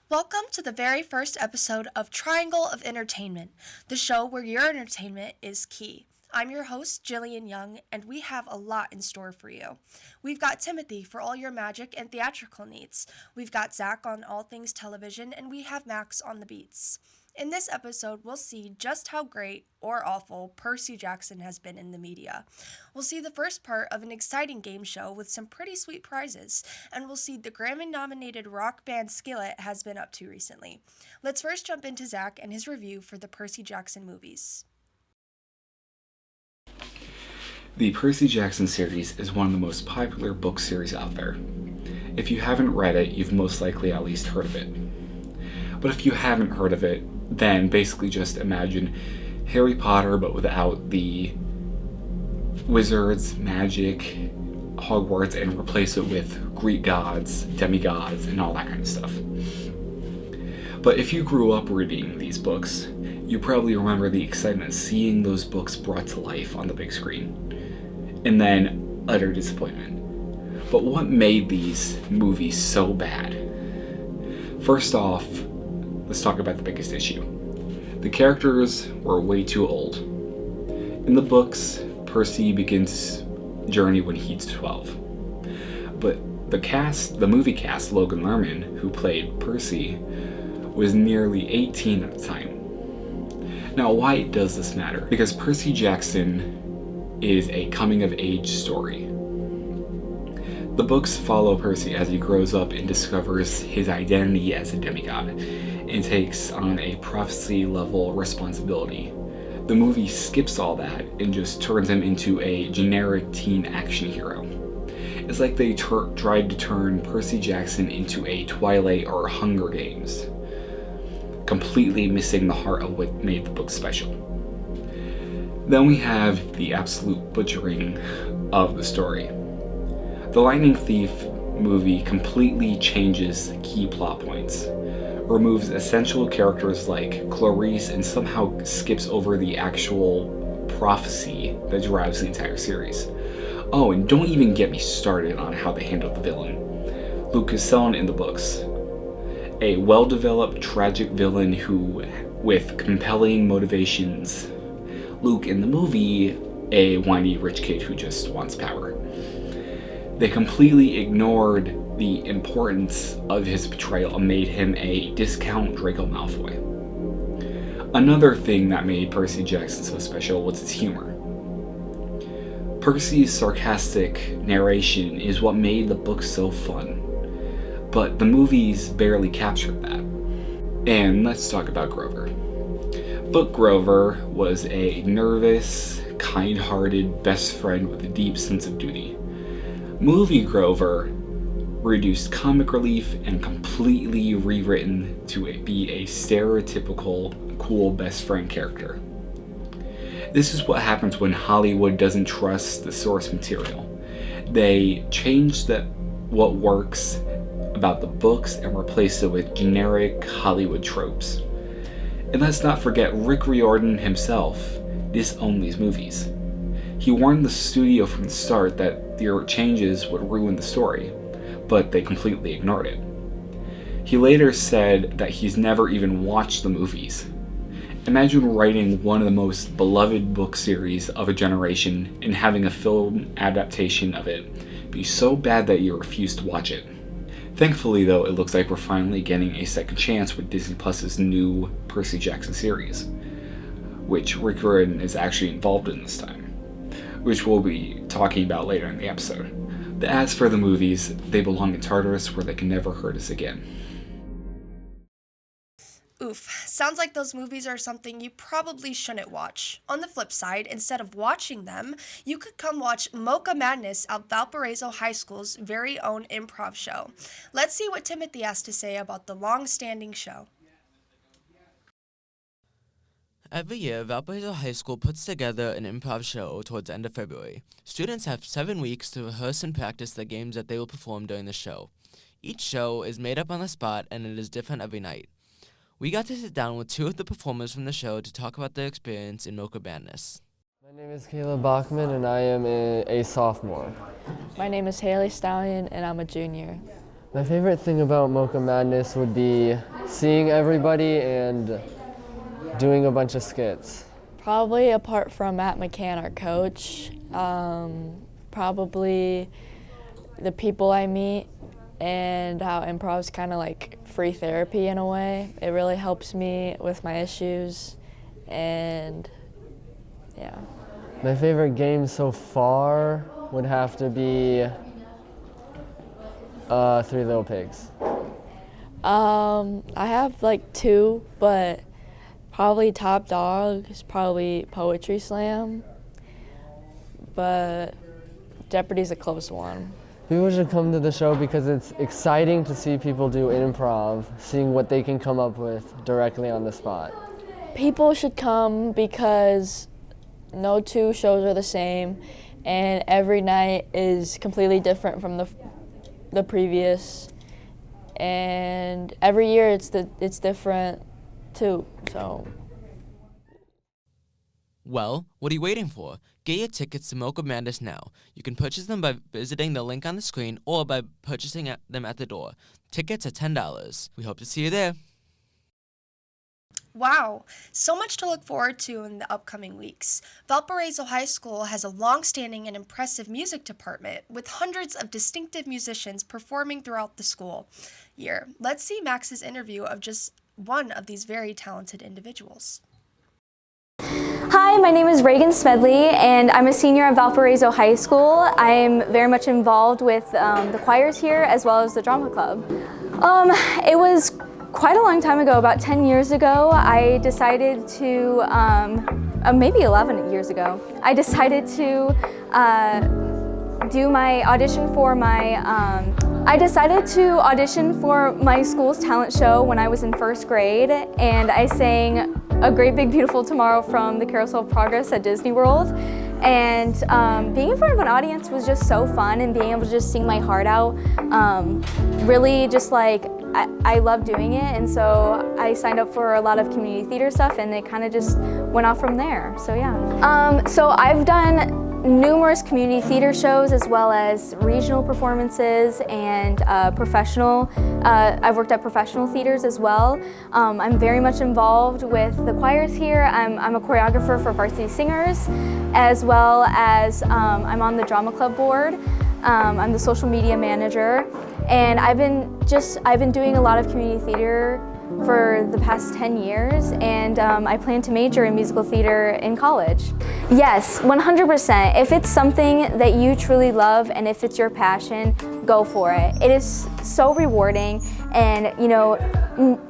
Welcome to the very first episode of Triangle of Entertainment, the show where your entertainment is key. I'm your host, Jillian Young, and we have a lot in store for you. We've got Timothy for all your magic and theatrical needs. We've got Zach on all things television, and we have Max on the beats. In this episode, we'll see just how great or awful Percy Jackson has been in the media. We'll see the first part of an exciting game show with some pretty sweet prizes, and we'll see the Grammy-nominated rock band Skillet has been up to recently. Let's first jump into Zach and his review for the Percy Jackson movies. The Percy Jackson series is one of the most popular book series out there. If you haven't read it, you've most likely at least heard of it. But if you haven't heard of it, then basically just imagine Harry Potter but without the wizards, magic, Hogwarts, and replace it with Greek gods, demigods, and all that kind of stuff. But if you grew up reading these books, you probably remember the excitement of seeing those books brought to life on the big screen, and then utter disappointment. But what made these movies so bad? First off, let's talk about the biggest issue. The characters were way too old. In the books, Percy begins his journey when he's 12. But the movie cast, Logan Lerman, who played Percy, was nearly 18 at the time. Now, why does this matter? Because Percy Jackson is a coming-of-age story. The books follow Percy as he grows up and discovers his identity as a demigod, and takes on a prophecy-level responsibility. The movie skips all that and just turns him into a generic teen action hero. It's like they tried to turn Percy Jackson into a Twilight or Hunger Games, completely missing the heart of what made the book special. Then we have the absolute butchering of the story. The Lightning Thief movie completely changes key plot points, removes essential characters like Clarice, and somehow skips over the actual prophecy that drives the entire series. Oh, and don't even get me started on how they handle the villain. Luke Castellan in the books. A well-developed, tragic villain who, with compelling motivations. Luke in the movie, a whiny rich kid who just wants power. They completely ignored the importance of his portrayal and made him a discount Draco Malfoy. Another thing that made Percy Jackson so special was his humor. Percy's sarcastic narration is what made the book so fun, but the movies barely captured that. And let's talk about Grover. Book Grover was a nervous, kind-hearted best friend with a deep sense of duty. Movie Grover reduced comic relief and completely rewritten to be a stereotypical cool best friend character. This is what happens when Hollywood doesn't trust the source material. They change what works about the books and replace it with generic Hollywood tropes. And let's not forget Rick Riordan himself disowned these movies. He warned the studio from the start that their changes would ruin the story, but they completely ignored it. He later said that he's never even watched the movies. Imagine writing one of the most beloved book series of a generation and having a film adaptation of it be so bad that you refuse to watch it. Thankfully, though, it looks like we're finally getting a second chance with Disney Plus's new Percy Jackson series, which Rick Riordan is actually involved in this time, which we'll be talking about later in the episode. As for the movies, they belong in Tartarus where they can never hurt us again. Oof, sounds like those movies are something you probably shouldn't watch. On the flip side, instead of watching them, you could come watch Mocha Madness at Valparaiso High School's very own improv show. Let's see what Timothy has to say about the long-standing show. Every year, Valparaiso High School puts together an improv show towards the end of February. Students have 7 weeks to rehearse and practice the games that they will perform during the show. Each show is made up on the spot, and it is different every night. We got to sit down with 2 of the performers from the show to talk about their experience in Mocha Madness. My name is Caleb Bachman, and I am a sophomore. My name is Haley Stallion, and I'm a junior. My favorite thing about Mocha Madness would be seeing everybody and doing a bunch of skits. Probably apart from Matt McCann, our coach, probably the people I meet and how improv is kind of like free therapy in a way. It really helps me with my issues, and yeah. My favorite game so far would have to be Three Little Pigs. I have like 2, but probably top dog is probably Poetry Slam, but Jeopardy's a close one. People should come to the show because it's exciting to see people do improv, seeing what they can come up with directly on the spot. People should come because no 2 shows are the same, and every night is completely different from the previous, and every year it's different too. So. Well, what are you waiting for? Get your tickets to Mocha Madness now. You can purchase them by visiting the link on the screen or by purchasing them at the door. Tickets are $10. We hope to see you there. Wow, so much to look forward to in the upcoming weeks. Valparaiso High School has a long-standing and impressive music department with hundreds of distinctive musicians performing throughout the school year. Let's see Max's interview of just one of these very talented individuals. Hi, my name is Reagan Smedley, and I'm a senior at Valparaiso High School. I'm very much involved with the choirs here as well as the drama club. It was quite a long time ago, about 10 years ago, I decided to, maybe 11 years ago, I decided to do my audition for my school's talent show when I was in 1st grade, and I sang A Great Big Beautiful Tomorrow from the Carousel of Progress at Disney World. And being in front of an audience was just so fun, and being able to just sing my heart out, really just like, I love doing it, and so I signed up for a lot of community theater stuff, and it kind of just went off from there, so yeah. So I've done numerous community theater shows as well as regional performances and professional. I've worked at professional theaters as well. I'm very much involved with the choirs here. I'm a choreographer for Varsity Singers, as well as I'm on the drama club board. I'm the social media manager, and I've been doing a lot of community theater for the past 10 years, and I plan to major in musical theater in college. Yes, 100%. If it's something that you truly love and if it's your passion, go for it. It is so rewarding, and you know,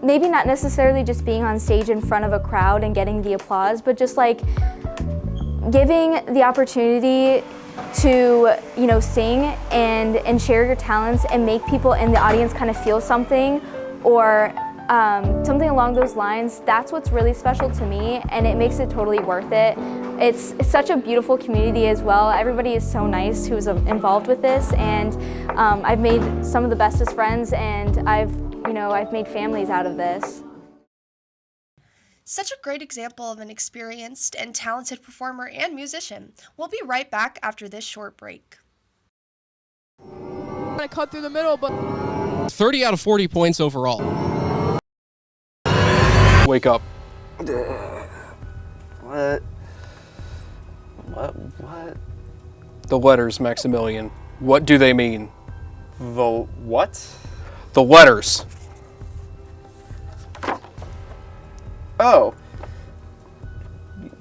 maybe not necessarily just being on stage in front of a crowd and getting the applause, but just like giving the opportunity to, you know, sing and share your talents and make people in the audience kind of feel something, or something along those lines. That's what's really special to me, and it makes it totally worth it. It's such a beautiful community as well. Everybody is so nice who's involved with this, and I've made some of the bestest friends, and I've made families out of this. Such a great example of an experienced and talented performer and musician. We'll be right back after this short break. I cut through the middle, but 30 out of 40 points overall. Wake up. What? The letters, Maximilian. What do they mean? The what? The letters. Oh.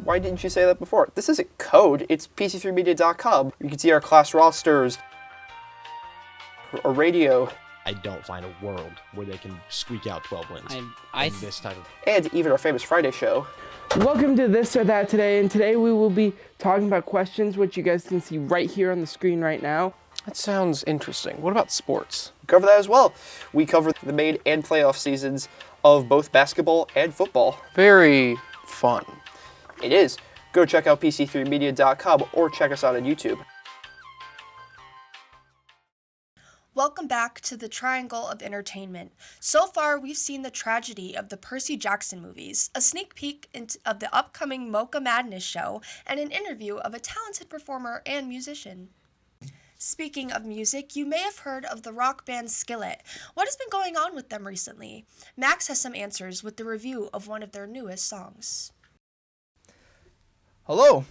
Why didn't you say that before? This isn't code, it's PC3media.com. You can see our class rosters, our radio, I don't find a world where they can squeak out 12 wins I in this type of... And even our famous Friday show. Welcome to This or That Today, and today we will be talking about questions which you guys can see right here on the screen right now. That sounds interesting. What about sports? We cover that as well. We cover the main and playoff seasons of both basketball and football. Very fun. It is. Go check out PC3media.com or check us out on YouTube. Welcome back to the Triangle of Entertainment. So far, we've seen the tragedy of the Percy Jackson movies, a sneak peek of the upcoming Mocha Madness show, and an interview of a talented performer and musician. Speaking of music, you may have heard of the rock band Skillet. What has been going on with them recently? Max has some answers with the review of one of their newest songs. Hello,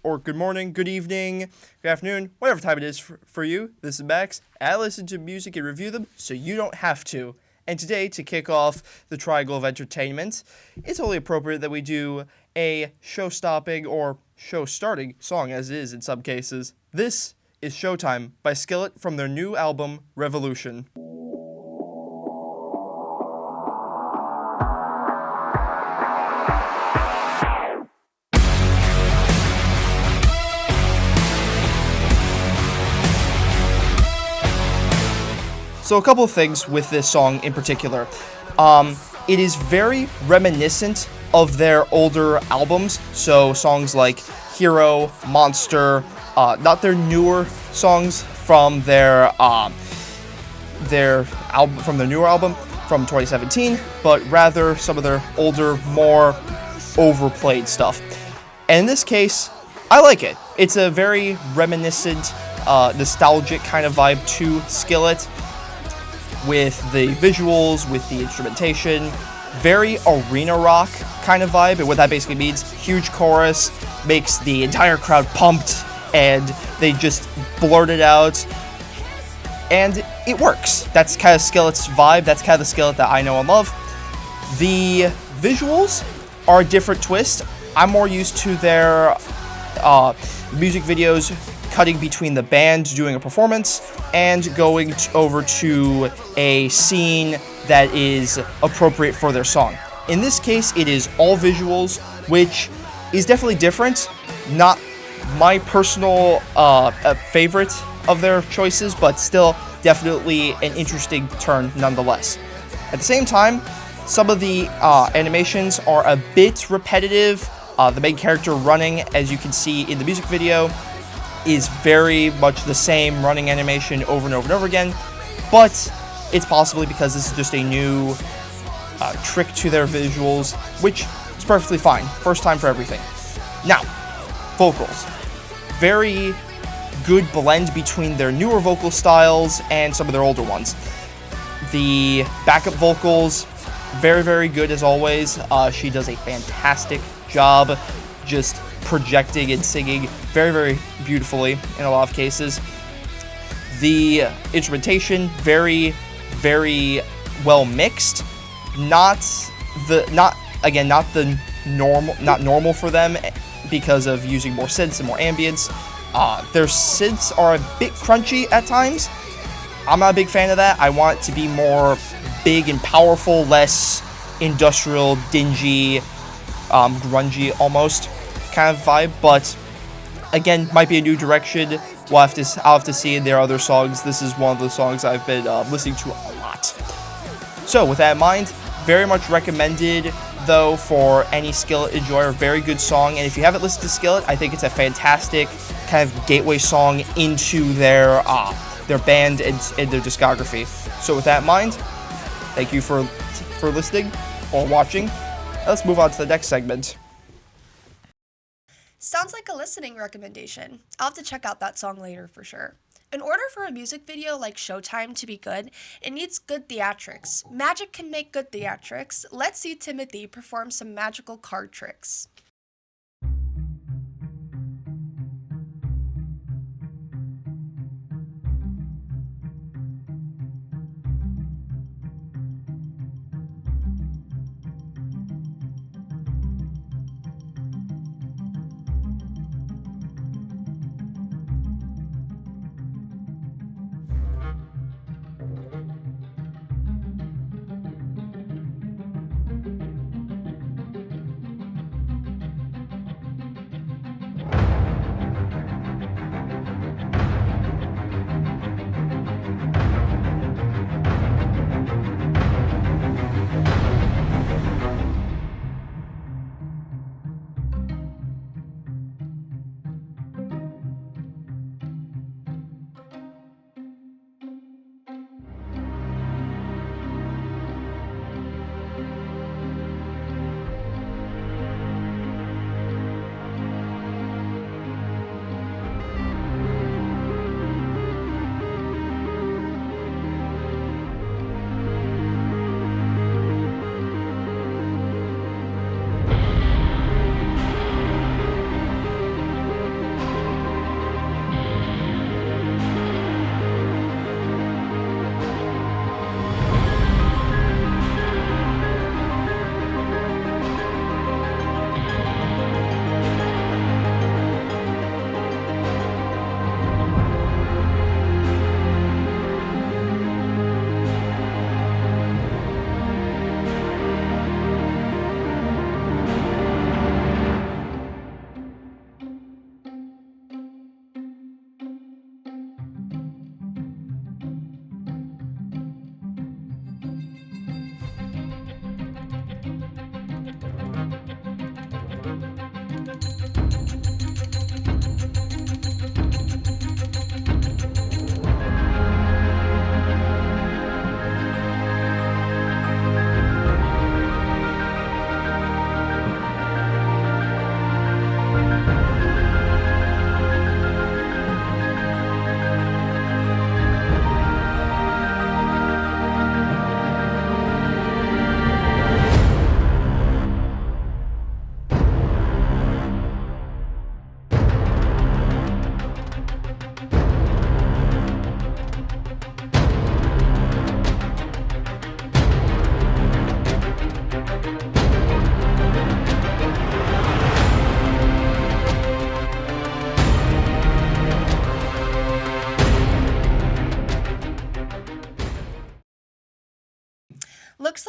or good morning, good evening, good afternoon, whatever time it is for you. This is Max. I listen to music and review them so you don't have to. And today, to kick off the Triangle of Entertainment, it's only appropriate that we do a show-stopping or show-starting song, as it is in some cases. This is Showtime by Skillet from their new album, Revolution. So a couple of things with this song in particular. It is very reminiscent of their older albums, so songs like Hero, Monster, not their newer songs from their album, from their newer album from 2017, but rather some of their older, more overplayed stuff. And in this case, I like it. It's a very reminiscent, nostalgic kind of vibe to Skillet, with the visuals, with the instrumentation, very arena rock kind of vibe. And what that basically means, huge chorus, makes the entire crowd pumped, and they just blurt it out. And it works. That's kind of Skillet's vibe. That's kind of the Skillet that I know and love. The visuals are a different twist. I'm more used to their music videos cutting between the band doing a performance and going over to a scene that is appropriate for their song. In this case, it is all visuals, which is definitely different. Not my personal favorite of their choices, but still definitely an interesting turn nonetheless. At the same time, some of the animations are a bit repetitive. The main character running, as you can see in the music video, is very much the same running animation over and over and over again, but it's possibly because this is just a new trick to their visuals, which is perfectly fine. First time for everything. Now, vocals. Very good blend between their newer vocal styles and some of their older ones. The backup vocals, very, very good as always. She does a fantastic job just projecting and singing very, very beautifully in a lot of cases. The instrumentation, very, very well mixed. Not normal for them because of using more synths and more ambience. Their synths are a bit crunchy at times. I'm not a big fan of that. I want it to be more big and powerful, less industrial, dingy, grungy almost kind of vibe, but again, might be a new direction. I'll have to see in their other songs. This is one of the songs I've been listening to a lot. So with that in mind, very much recommended though for any Skillet enjoyer. Very good song, and if you haven't listened to Skillet, I think it's a fantastic kind of gateway song into their band and their discography. So with that in mind, thank you for listening or watching. Let's move on to the next segment. Sounds like a listening recommendation. I'll have to check out that song later for sure. In order for a music video like Showtime to be good, it needs good theatrics. Magic can make good theatrics. Let's see Timothy perform some magical card tricks.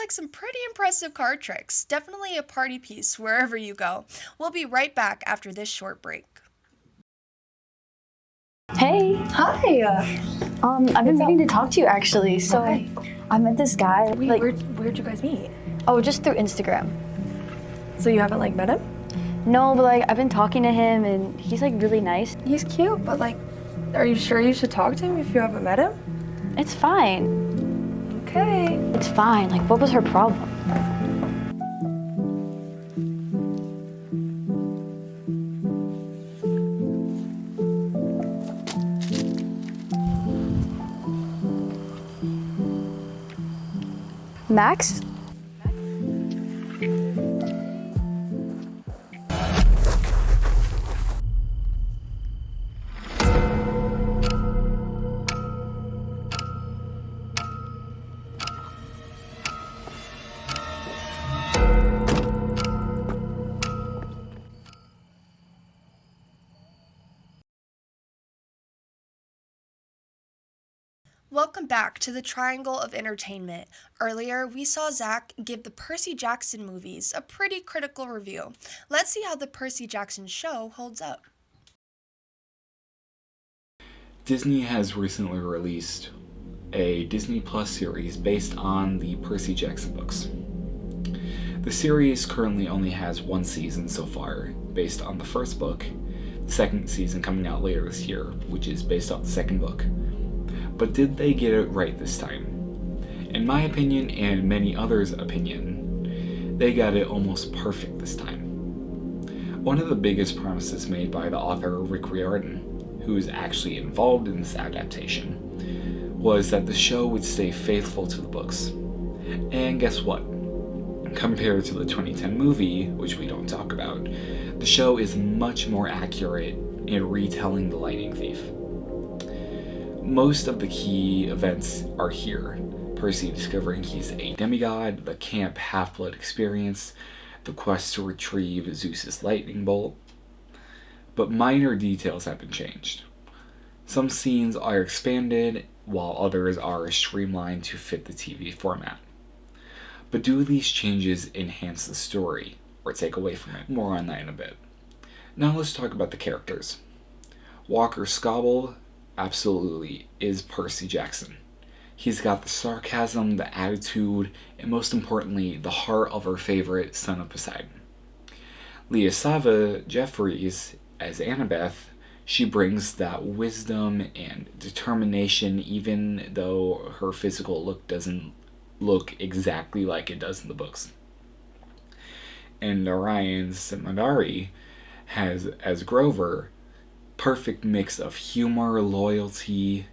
like some pretty impressive card tricks. Definitely a party piece wherever you go. We'll be right back after this short break. Hey. Hi. I've been meaning to talk to you actually. So Hi. I met this guy. Wait, where'd you guys meet? Oh, just through Instagram. So you haven't met him? No, but I've been talking to him and he's really nice. He's cute, but are you sure you should talk to him if you haven't met him? It's fine. Okay. It's fine. What was her problem? Max? Welcome back to the Triangle of Entertainment. Earlier, we saw Zach give the Percy Jackson movies a pretty critical review. Let's see how the Percy Jackson show holds up. Disney has recently released a Disney Plus series based on the Percy Jackson books. The series currently only has one season so far, based on the first book, the second season coming out later this year, which is based off the second book. But did they get it right this time? In my opinion, and many others' opinion, they got it almost perfect this time. One of the biggest promises made by the author Rick Riordan, who is actually involved in this adaptation, was that the show would stay faithful to the books. And guess what? Compared to the 2010 movie, which we don't talk about, the show is much more accurate in retelling the Lightning Thief. Most of the key events are here. Percy discovering he's a demigod, the camp Half-Blood experience, the quest to retrieve Zeus's lightning bolt. But minor details have been changed. Some scenes are expanded, while others are streamlined to fit the TV format. But do these changes enhance the story, or take away from it? More on that in a bit. Now let's talk about the characters. Walker Scobell absolutely is Percy Jackson. He's got the sarcasm, the attitude, and most importantly, the heart of our favorite son of Poseidon. Leah Jeffries as Annabeth, she brings that wisdom and determination even though her physical look doesn't look exactly like it does in the books. And Narayan Samandari has, as Grover, perfect mix of humor, loyalty,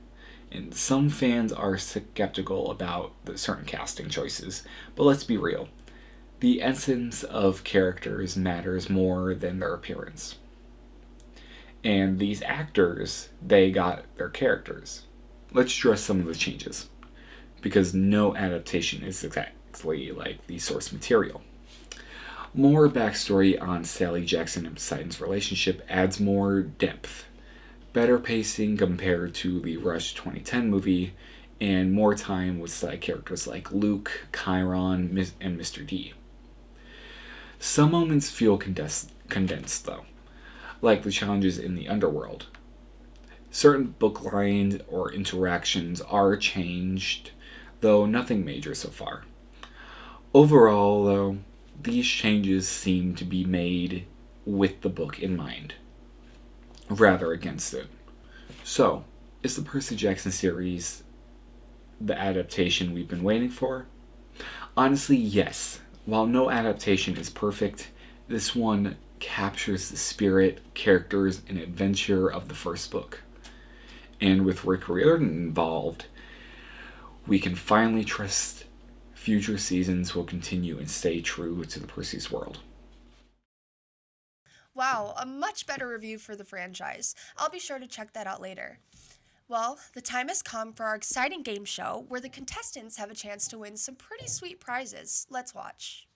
and some fans are skeptical about the certain casting choices, but let's be real. The essence of characters matters more than their appearance. And these actors, they got their characters. Let's address some of the changes, because no adaptation is exactly like the source material. More backstory on Sally Jackson and Poseidon's relationship adds more depth, better pacing compared to the rushed 2010 movie, and more time with side characters like Luke, Chiron, and Mr. D. Some moments feel condensed though, like the challenges in the underworld. Certain book lines or interactions are changed, though nothing major so far. Overall, though, these changes seem to be made with the book in mind, rather against it. So, is the Percy Jackson series the adaptation we've been waiting for? Honestly, yes. While no adaptation is perfect, this one captures the spirit, characters, and adventure of the first book. And with Rick Riordan involved, we can finally trust future seasons will continue and stay true to the Percy's world. Wow, a much better review for the franchise. I'll be sure to check that out later. Well, the time has come for our exciting game show where the contestants have a chance to win some pretty sweet prizes. Let's watch.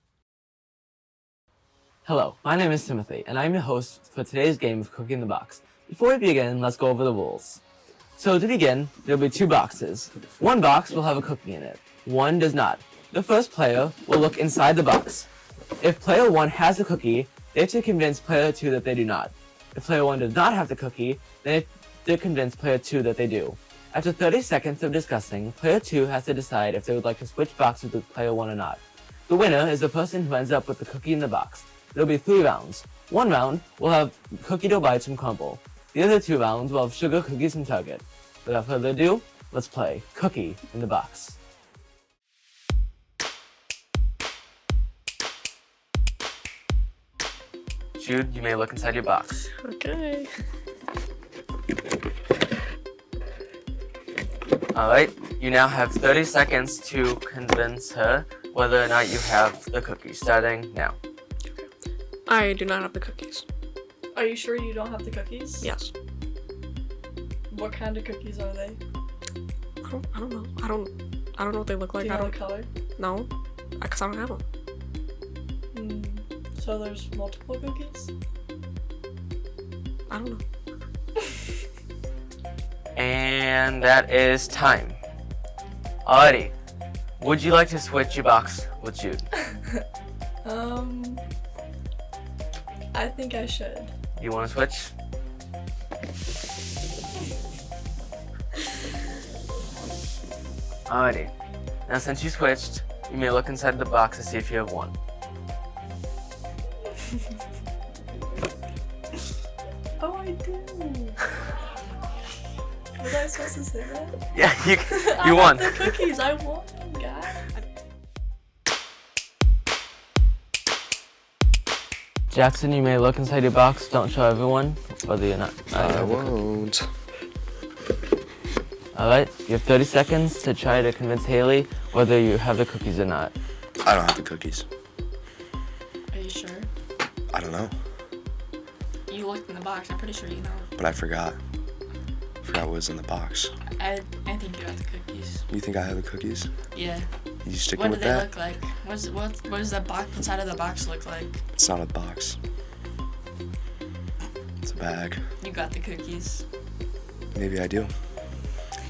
Hello, my name is Timothy, and I'm your host for today's game of Cookie in the Box. Before we begin, let's go over the rules. So to begin, there'll be two boxes. One box will have a cookie in it. One does not. The first player will look inside the box. If player 1 has the cookie, they have to convince player 2 that they do not. If player 1 does not have the cookie, they have to convince player 2 that they do. After 30 seconds of discussing, player 2 has to decide if they would like to switch boxes with player 1 or not. The winner is the person who ends up with the cookie in the box. There will be 3 rounds. One round will have cookie dough bites from Crumble. The other 2 rounds will have sugar cookies from Target. Without further ado, let's play Cookie in the Box. Jude, you may look inside your box. Okay. Alright, you now have 30 seconds to convince her whether or not you have the cookie, starting now. I do not have the cookies. Are you sure you don't have the cookies? Yes. What kind of cookies are they? I don't know. I don't know what they look like. Do you I know don't the color? No, because I don't have them. So there's multiple cookies? I don't know. And that is time. Alrighty, would you like to switch your box with Jude? I think I should. You want to switch? Alrighty. Now since you switched, you may look inside the box to see if you have one. Oh, I do. Was I supposed to say that? Yeah, you won. I have the cookies. I won, guys. Jackson, you may look inside your box. Don't show everyone whether you're not. I won't. Alright, you have 30 seconds to try to convince Haley whether you have the cookies or not. I don't have the cookies. Are you sure? I don't know, You looked in the box. I'm pretty sure you know. but I forgot. Forgot what was in the box. I think you have the cookies. You think I have the cookies? Yeah. You sticking What do with they that? look like? What does that box inside of the box look like? It's not a box. It's a bag. You got the cookies. Maybe I do.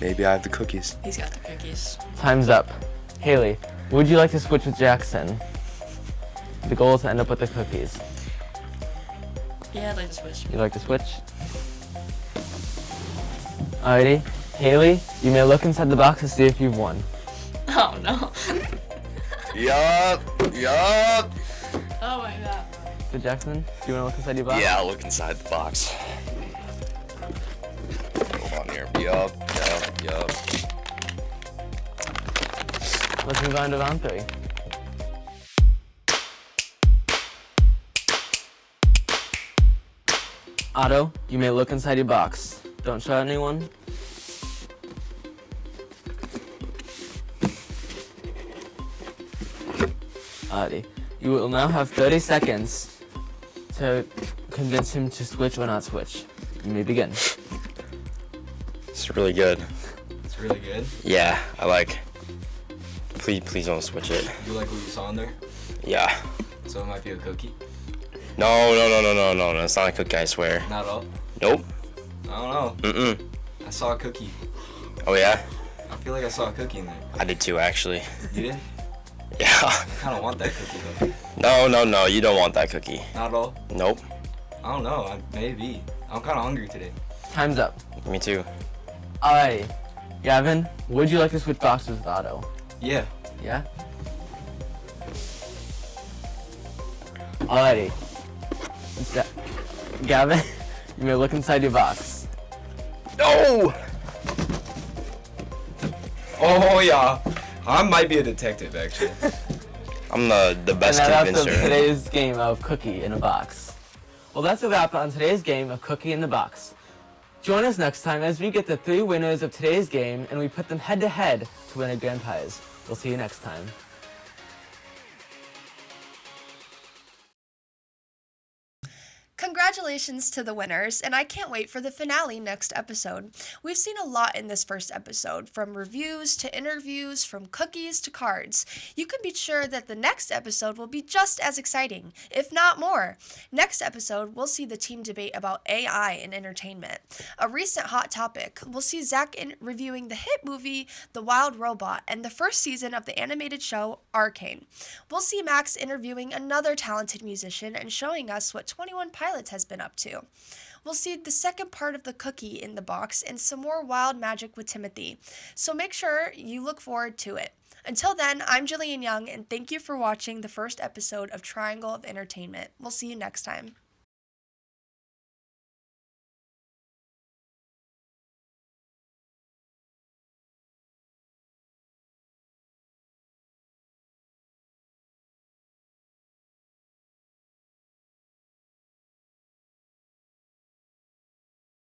Maybe I have the cookies. He's got the cookies. Time's up. Haley, would you like to switch with Jackson? The goal is to end up with the cookies. Yeah, I'd like to switch. You'd like to switch? Alrighty. Haley, you may look inside the box to see if you've won. Oh no. Yup. Oh my god. So Jackson, do you want to look inside your box? Yeah, I'll look inside the box. Hold on here. Yup. Let's move on to round 3. Otto, you may look inside your box. Don't show anyone. Alrighty. You will now have 30 seconds to convince him to switch or not switch. You may begin. It's really good. It's really good. Yeah, I like. Please don't switch it. You like what you saw in there? Yeah. So it might be a cookie? No. It's not a cookie, I swear. Not at all? Nope. I don't know. Mm-mm. I saw a cookie. Oh, yeah? I feel like I saw a cookie in there. I did too, actually. You did? Yeah. I kind of want that cookie, though. No, you don't want that cookie. Not at all? Nope. I don't know. Maybe. I'm kind of hungry today. Time's up. Me too. Alrighty. Gavin, would you like to switch boxes with Otto? Yeah. Yeah? Alrighty. Gavin, you may look inside your box. No! Oh, yeah. I might be a detective, actually. I'm the best And that's convincer. today's game of Cookie in a Box. Well, that's a wrap on today's game of Cookie in the Box. Join us next time as we get the 3 winners of today's game and we put them head to head to win a grand prize. We'll see you next time. Congratulations Congratulations to the winners, and I can't wait for the finale next episode. We've seen a lot in this first episode, from reviews to interviews, from cookies to cards. You can be sure that the next episode will be just as exciting, if not more. Next episode, we'll see the team debate about AI in entertainment, a recent hot topic. We'll see Zach reviewing the hit movie The Wild Robot and the first season of the animated show Arcane. We'll see Max interviewing another talented musician and showing us what 21 Pilots has been up to. We'll see the second part of the cookie in the box and some more wild magic with Timothy, so make sure you look forward to it. Until then, I'm Jillian Young, and thank you for watching the first episode of Triangle of Entertainment. We'll see you next time.